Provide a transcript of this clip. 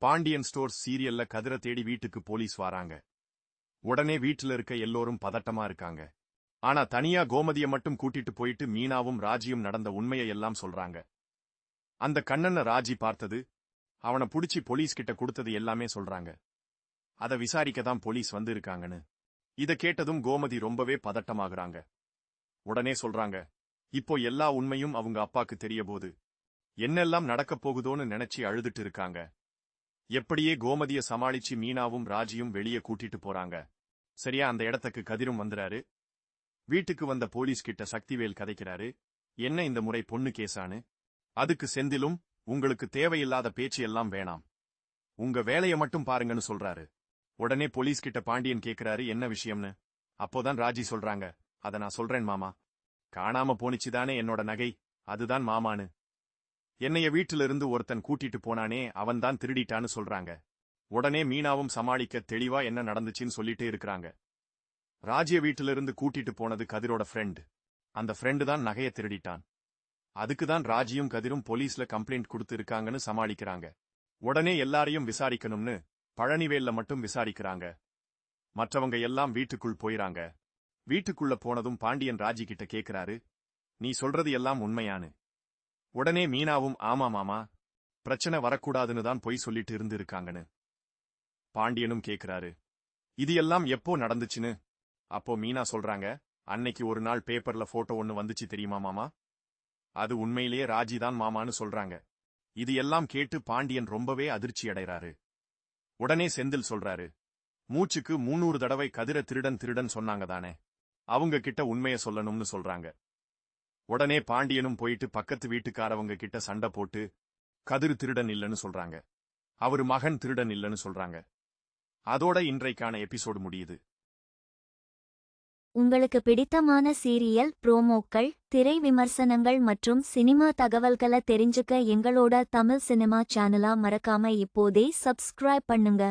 Pandian stores சீரியல்ல கதிர தேடி வீட்டுக்கு போலீஸ் வராங்க. உடனே வீட்டுல இருக்க எல்லோரும் பதட்டமா இருக்காங்க. ஆனா தனியா கோமதிய மட்டும் கூட்டிட்டு போயிட்டு மீனாவும் ராஜியும் நடந்த உண்மையை எல்லாம் சொல்றாங்க. அந்த கண்ணனை ராஜி பார்த்தது, அவனை புடிச்சி போலீஸ் கிட்ட கொடுத்தது எல்லாமே சொல்றாங்க. அத விசாரிக்க தான் போலீஸ் வந்து இருக்காங்கன்னு. இத கேட்டதும் கோமதி ரொம்பவே பதட்டமாகறாங்க. உடனே சொல்றாங்க, இப்போ எல்லா உண்மையும் அவங்க அப்பாக்கு தெரிய போது என்னெல்லாம் நடக்கப் போகுதோன்னு நினைச்சு அழுதுட்டு இருக்காங்க. எப்படியே கோமதிய சமாளிச்சு மீனாவும் ராஜியும் வெளியே கூட்டிட்டு போறாங்க. சரியா அந்த இடத்துக்கு கதிரும் வந்துறாரு. வீட்டுக்கு வந்த போலீஸ் கிட்ட சக்திவேல் கதைக்கிறாரு, என்ன இந்த முறை பொண்ணு கேசானு. அதுக்கு செந்திலும், உங்களுக்கு தேவையில்லாத பேச்சு எல்லாம் வேணாம், உங்க வேலைய மட்டும் பாருங்கன்னு சொல்றாரு. உடனே போலீஸ் கிட்ட பாண்டியன் கேக்குறாரு என்ன விஷயம்னு. அப்போதான் ராஜி சொல்றாங்க, அத நான் சொல்றேன் மாமா. காணாம போனிச்சுதானே என்னோட நகை, அதுதான் மாமானு. என்னைய வீட்டிலிருந்து ஒருத்தன் கூட்டிட்டு போனானே அவன்தான் திருடிட்டான்னு சொல்றாங்க. உடனே மீனாவும் சமாளிக்க தெளிவா என்ன நடந்துச்சுன்னு சொல்லிட்டே இருக்கிறாங்க. ராஜிய வீட்டிலிருந்து கூட்டிட்டு போனது கதிரோட ஃப்ரெண்ட். அந்த ஃப்ரெண்டு தான் நகைய திருடிட்டான். அதுக்குதான் ராஜியும் கதிரும் போலீஸ்ல கம்ப்ளைண்ட் கொடுத்து இருக்காங்கன்னு சமாளிக்கிறாங்க. உடனே எல்லாரையும் விசாரிக்கணும்னு பழனிவேல்ல மட்டும் விசாரிக்கிறாங்க. மற்றவங்க எல்லாம் வீட்டுக்குள் போயிறாங்க. வீட்டுக்குள்ள போனதும் பாண்டியன் ராஜி கிட்ட கேக்குறாரு, நீ சொல்றது எல்லாம் உண்மையானு. உடனே மீனாவும் ஆமா மாமா, பிரச்சனை வரக்கூடாதுன்னு தான் பொய் சொல்லிட்டு இருந்து இருக்காங்கன்னு. பாண்டியனும் கேக்குறாரு, இது எல்லாம் எப்போ நடந்துச்சுன்னு. அப்போ மீனா சொல்றாங்க, அன்னைக்கு ஒரு நாள் பேப்பர்ல போட்டோ ஒன்னு வந்துச்சு தெரியுமா மாமா, அது உண்மையிலேயே ராஜி தான் மாமான்னு சொல்றாங்க. இது எல்லாம் கேட்டு பாண்டியன் ரொம்பவே அதிர்ச்சி அடைறாரு. உடனே செந்தில் சொல்றாரு, மூச்சுக்கு 300 தடவை கதிர திருடன் திருடன் சொன்னாங்க தானே, அவங்க கிட்ட உண்மைய சொல்லணும்னு சொல்றாங்க. உடனே பாண்டியனும் போயிட்டு பக்கத்து வீட்டுக்காரவங்க கிட்ட சண்டை போட்டு கதிர் திருடன் இல்லன்னு சொல்றாங்க, அவரு மகன் திருடன் இல்லன்னு சொல்றாங்க. அதோட இன்றைக்கான எபிசோடு முடியுது. உங்களுக்கு பிடித்தமான சீரியல் ப்ரோமோக்கள், திரை விமர்சனங்கள் மற்றும் சினிமா தகவல்களை தெரிஞ்சுக்க எங்களோட தமிழ் சினிமா சேனலை மறக்காம இப்போதே சப்ஸ்கிரைப் பண்ணுங்க.